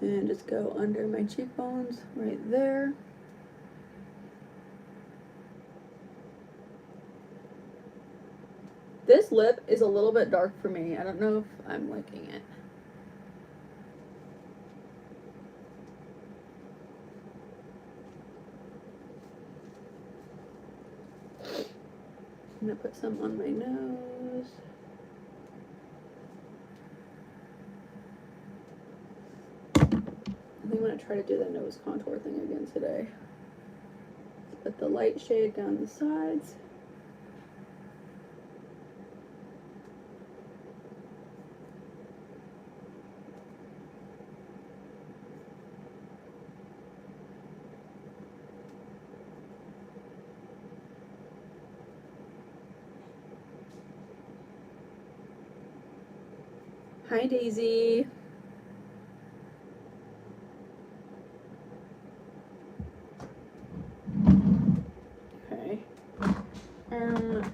And just go under my cheekbones right there. This lip is a little bit dark for me. I don't know if I'm liking it. I'm gonna put some on my nose. I think I'm gonna try to do the nose contour thing again today. Put the light shade down the sides. Hi Daisy. Okay.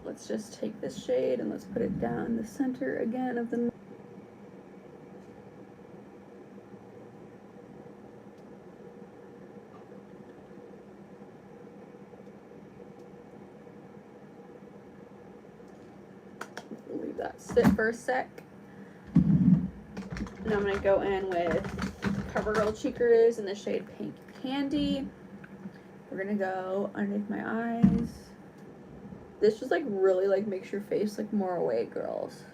Let's just take this shade and let's put it down the center again of the. Leave that sit for a sec. And I'm gonna go in with CoverGirl Cheekers in the shade Pink Candy. We're gonna go underneath my eyes. This just like really like makes your face like more awake, girls.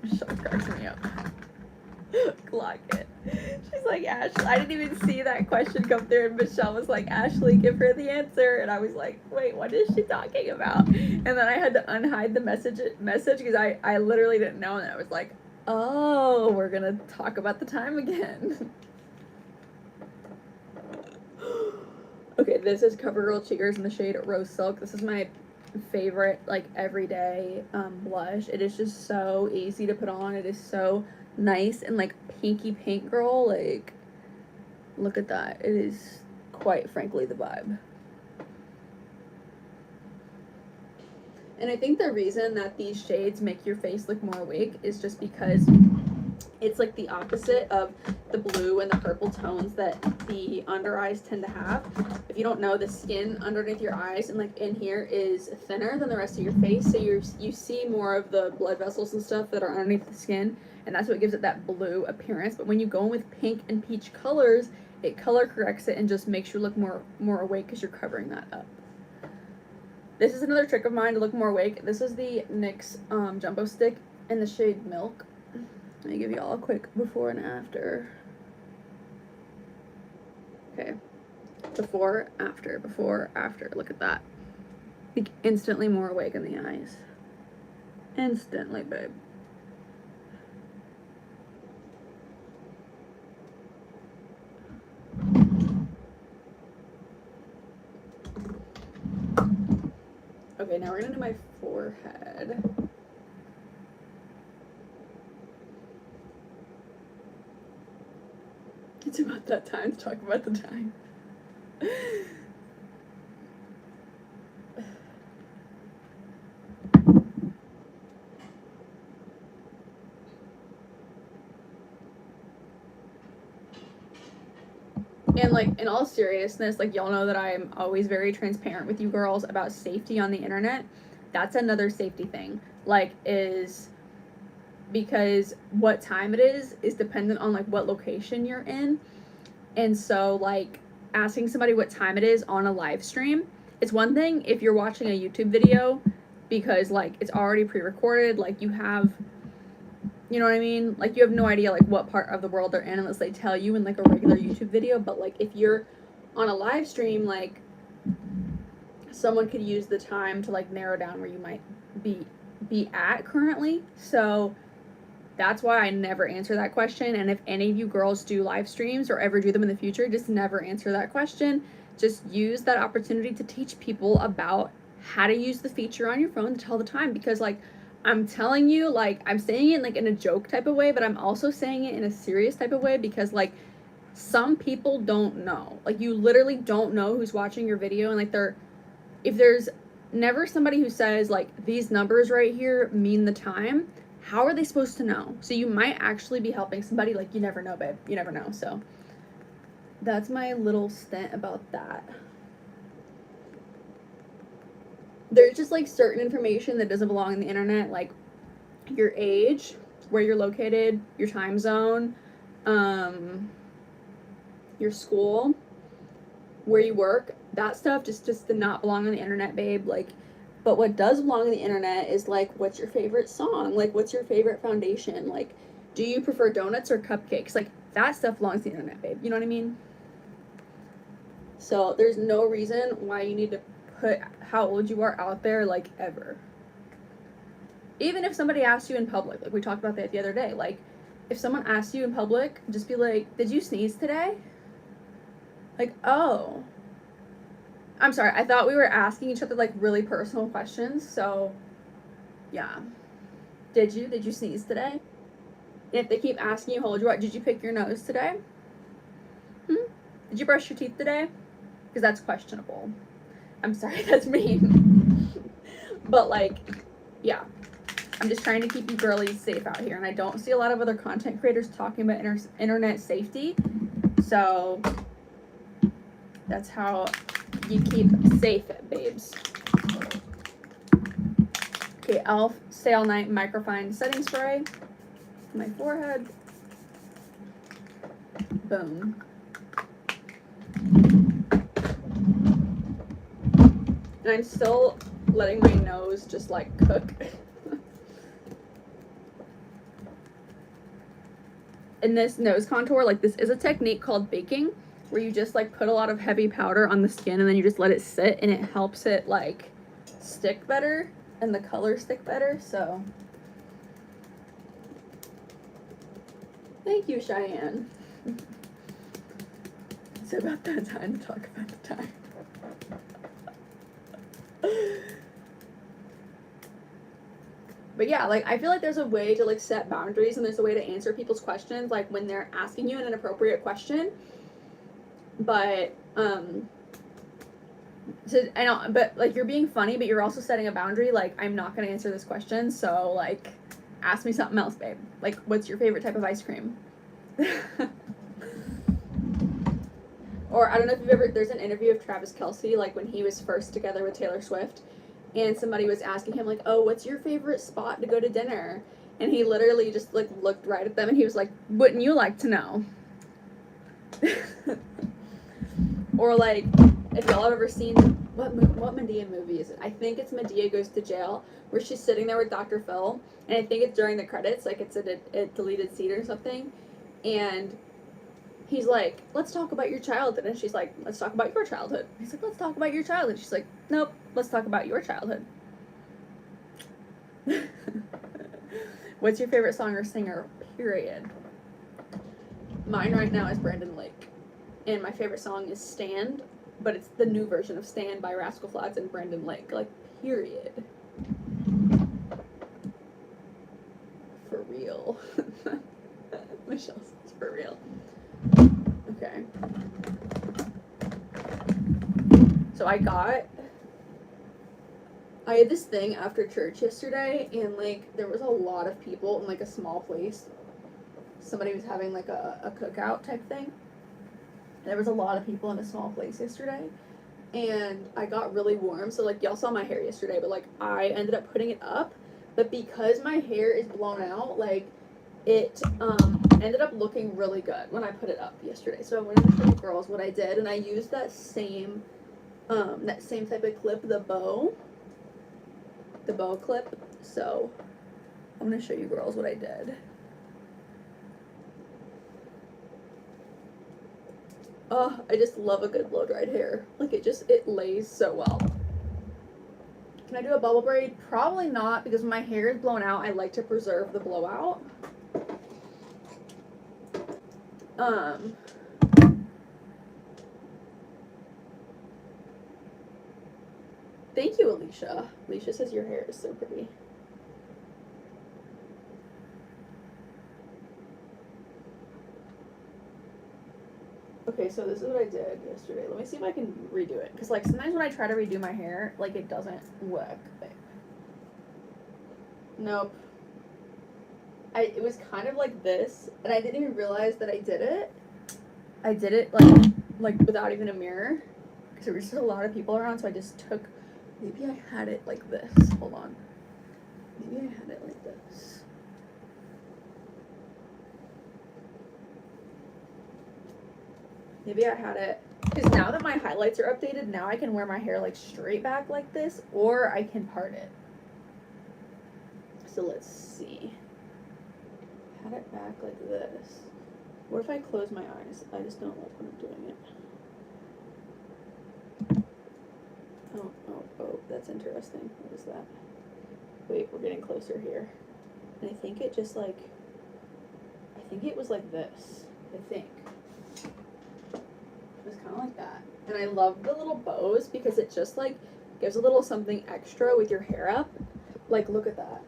Michelle cracks me up. Clock it. She's like, Ashley. I didn't even see that question come through, and Michelle was like, Ashley, give her the answer. And I was like, wait, what is she talking about? And then I had to unhide the message because I literally didn't know, and I was like, oh, we're gonna talk about the time again. Okay, this is CoverGirl Cheekers in the shade Rose Silk. This is my favorite like everyday blush. It is just so easy to put on. It is so nice and like pinky pink, girl. Like, look at that. It is quite frankly the vibe. And I think the reason that these shades make your face look more awake is just because it's like the opposite of the blue and the purple tones that the under eyes tend to have. If you don't know, the skin underneath your eyes and like in here is thinner than the rest of your face, so you see more of the blood vessels and stuff that are underneath the skin, and that's what gives it that blue appearance. But when you go in with pink and peach colors, it color corrects it and just makes you look more awake because you're covering that up. This is another trick of mine to look more awake. This is the NYX Jumbo Stick in the shade Milk. Let me give you all a quick before and after. Okay. Before, after. Look at that. Like instantly more awake in the eyes. Instantly, babe. Okay, now we're gonna do my forehead. It's about that time to talk about the time. And, like, in all seriousness, like, y'all know that I am always very transparent with you girls about safety on the internet. That's another safety thing. Like, is because what time it is dependent on, like, what location you're in. And so, like, asking somebody what time it is on a live stream, it's one thing if you're watching a YouTube video because, like, it's already pre-recorded, like, you have, you know what I mean? Like, you have no idea, like, what part of the world they're in unless they tell you in, like, a regular YouTube video. But, like, if you're on a live stream, like, someone could use the time to, like, narrow down where you might be at currently. So that's why I never answer that question. And if any of you girls do live streams or ever do them in the future, just never answer that question. Just use that opportunity to teach people about how to use the feature on your phone to tell the time. Because, like, I'm telling you, like, I'm saying it, like, in a joke type of way, but I'm also saying it in a serious type of way because, like, some people don't know. Like, you literally don't know who's watching your video, and, like, if there's never somebody who says, like, these numbers right here mean the time, how are they supposed to know? So you might actually be helping somebody. Like, you never know, babe. You never know. So that's my little stint about that. There's just, like, certain information that doesn't belong on the internet, like your age, where you're located, your time zone, your school, where you work. That stuff just did not belong on the internet, babe. Like, but what does belong on the internet is, like, what's your favorite song? Like, what's your favorite foundation? Like, do you prefer donuts or cupcakes? Like, that stuff belongs to the internet, babe. You know what I mean? So there's no reason why you need to put how old you are out there, like, ever. Even if somebody asks you in public, like we talked about that the other day, like, if someone asks you in public, just be like, did you sneeze today? Like, oh. I'm sorry, I thought we were asking each other, like, really personal questions, so, yeah. Did you sneeze today? And if they keep asking you how old you are, did you pick your nose today? Did you brush your teeth today? Because that's questionable. I'm sorry, that's mean. But, like, yeah. I'm just trying to keep you girlies safe out here, and I don't see a lot of other content creators talking about internet safety, so that's how you keep safe, babes. Okay, Elf Sail Night Microfine Setting Spray. My forehead. Boom. And I'm still letting my nose just, like, cook. In this nose contour, like, this is a technique called baking, where you just, like, put a lot of heavy powder on the skin and then you just let it sit, and it helps it, like, stick better and the color stick better. So thank you, Cheyenne. It's about that time to talk about the time. But yeah, like, I feel like there's a way to, like, set boundaries, and there's a way to answer people's questions, like, when they're asking you an inappropriate question. But, so, I know, but, like, you're being funny, but you're also setting a boundary, like, I'm not gonna answer this question, so, like, ask me something else, babe. Like, what's your favorite type of ice cream? Or, I don't know if you've ever, there's an interview of Travis Kelce, like, when he was first together with Taylor Swift, and somebody was asking him, like, oh, what's your favorite spot to go to dinner? And he literally just, like, looked right at them, and he was like, wouldn't you like to know? Or, like, if y'all have ever seen, what Medea movie is it? I think it's Medea Goes to Jail, where she's sitting there with Dr. Phil, and I think it's during the credits, like, it's a deleted scene or something, and he's like, let's talk about your childhood. And she's like, let's talk about your childhood. He's like, let's talk about your childhood. She's like, nope, let's talk about your childhood. What's your favorite song or singer, period? Mine right now is Brandon Lake. And my favorite song is Stand, but it's the new version of Stand by Rascal Flatts and Brandon Lake. Like, period. For real. Michelle says for real. Okay. So I had this thing after church yesterday, and, like, there was a lot of people in, like, a small place. Somebody was having, like, a cookout type thing. There was a lot of people in a small place yesterday, and I got really warm. So like y'all saw my hair yesterday, but like I ended up putting it up, but because my hair is blown out, like it ended up looking really good when I put it up yesterday. So I wanted to show you girls what I did, and I used that same type of clip, the bow clip. So I'm gonna show you girls what I did. Oh, I just love a good blow dried hair. Like it lays so well. Can I do a bubble braid? Probably not, because when my hair is blown out, I like to preserve the blowout. Thank you, Alicia. Alicia says your hair is so pretty. Okay, so this is what I did yesterday. Let me see if I can redo it. Because, like, sometimes when I try to redo my hair, like, it doesn't work. Nope. It was kind of like this, and I didn't even realize that I did it. I did it, like without even a mirror. Because there was just a lot of people around, so I just took... Maybe I had it like this. Hold on. Maybe I had it like this. Maybe I had it, because now that my highlights are updated, now I can wear my hair like straight back like this, or I can part it. So let's see. Had it back like this. What if I close my eyes? I just don't like when I'm doing it. Oh, that's interesting. What is that? Wait, we're getting closer here. And I think it just like, I think it was like this. I think. It was kind of like that. And I love the little bows because it just like gives a little something extra with your hair up. Like, look at that.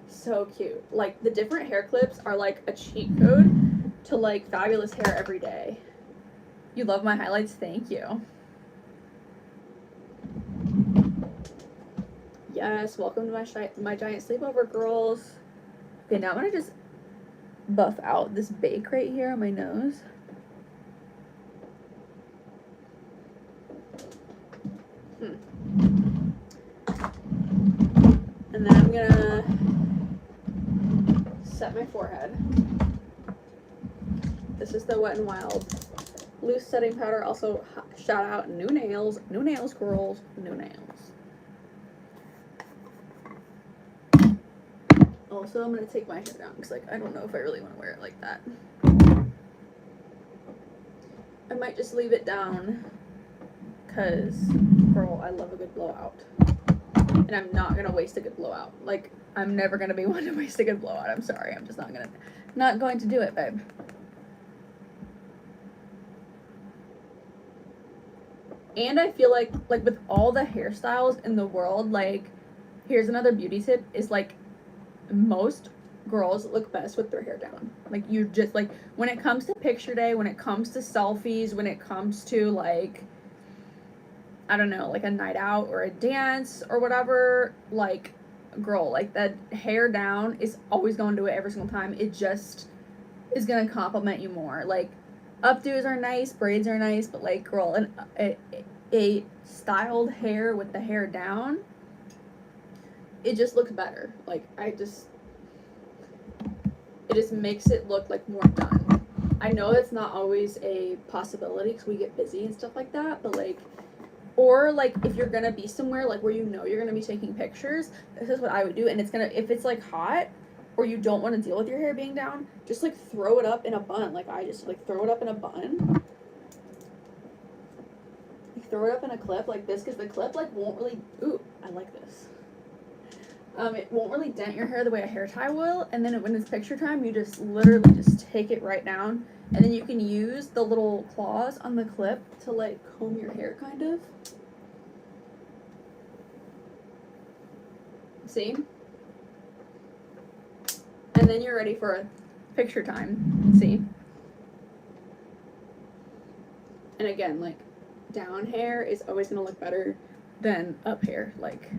So cute. Like, the different hair clips are like a cheat code to like fabulous hair every day. You love my highlights? Thank you. Yes, welcome to my giant sleepover, girls. Okay, now I'm gonna just buff out this bake right here on my nose. And then I'm gonna set my forehead. This is the Wet n Wild loose setting powder. Also, shout out new nails, girls, new nails. Also, I'm gonna take my hair down because, like, I don't know if I really want to wear it like that. I might just leave it down because, girl, I love a good blowout. And I'm not gonna waste a good blowout. Like, I'm never gonna be one to waste a good blowout. I'm sorry. I'm just not going to do it, babe. And I feel like with all the hairstyles in the world, like, here's another beauty tip, is like, most girls look best with their hair down. Like, you just, like, when it comes to picture day, when it comes to selfies, when it comes to, like, I don't know, like a night out or a dance or whatever, like, girl, like, that hair down is always going to do it every single time. It just is going to compliment you more. Like, updos are nice, braids are nice, but, like, girl, a styled hair with the hair down, it just looks better. Like, it just makes it look, like, more done. I know that's not always a possibility because we get busy and stuff like that, but, like, or, like, if you're gonna be somewhere, like, where you know you're gonna be taking pictures, this is what I would do. And if it's, like, hot, or you don't want to deal with your hair being down, just, like, throw it up in a bun. Like, I just, like, throw it up in a bun. Like, throw it up in a clip like this, because the clip, like, won't really, ooh, I like this. It won't really dent your hair the way a hair tie will, and then when it's picture time, you just literally just take it right down, and then you can use the little claws on the clip to, like, comb your hair, kind of. See? And then you're ready for a picture time. See? And again, like, down hair is always gonna look better than up hair. Like,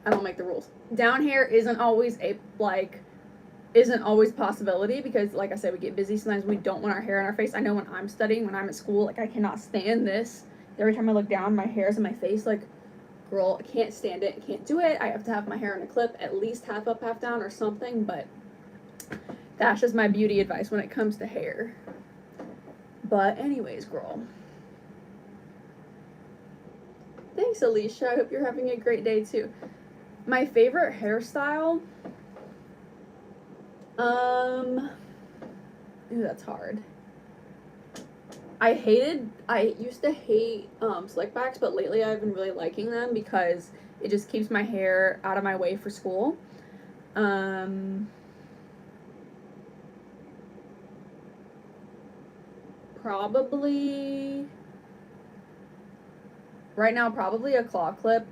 I don't make the rules. Down hair isn't always isn't always a possibility because, like I said, we get busy. Sometimes we don't want our hair on our face. I know when I'm studying, when I'm at school, like, I cannot stand this. Every time I look down, my hair's in my face. Like, girl, I can't stand it. I can't do it. I have to have my hair in a clip, at least half up, half down or something. But that's just my beauty advice when it comes to hair. But anyways, girl. Thanks, Alicia. I hope you're having a great day, too. My favorite hairstyle... Ooh, that's hard. I used to hate slick backs, but lately I've been really liking them because it just keeps my hair out of my way for school. Probably right now, probably a claw clip.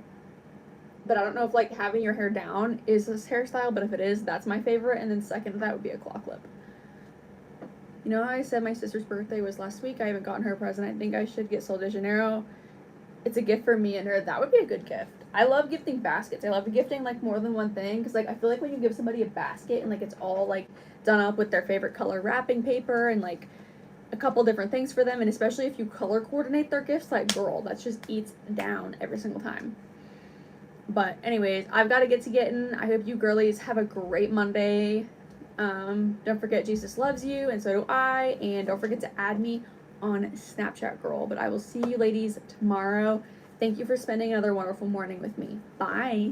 But I don't know if, like, having your hair down is this hairstyle, but if it is, that's my favorite. And then second to that would be a claw clip. You know how I said my sister's birthday was last week? I haven't gotten her a present. I think I should get Sol de Janeiro. It's a gift for me and her. That would be a good gift. I love gifting baskets. I love gifting, like, more than one thing. Because, like, I feel like when you give somebody a basket and, like, it's all, like, done up with their favorite color wrapping paper and, like, a couple different things for them. And especially if you color coordinate their gifts, like, girl, that just eats down every single time. But anyways, I've got to get to getting. I hope you girlies have a great Monday. Don't forget Jesus loves you, and so do I. And don't forget to add me on Snapchat, girl. But I will see you ladies tomorrow. Thank you for spending another wonderful morning with me. Bye.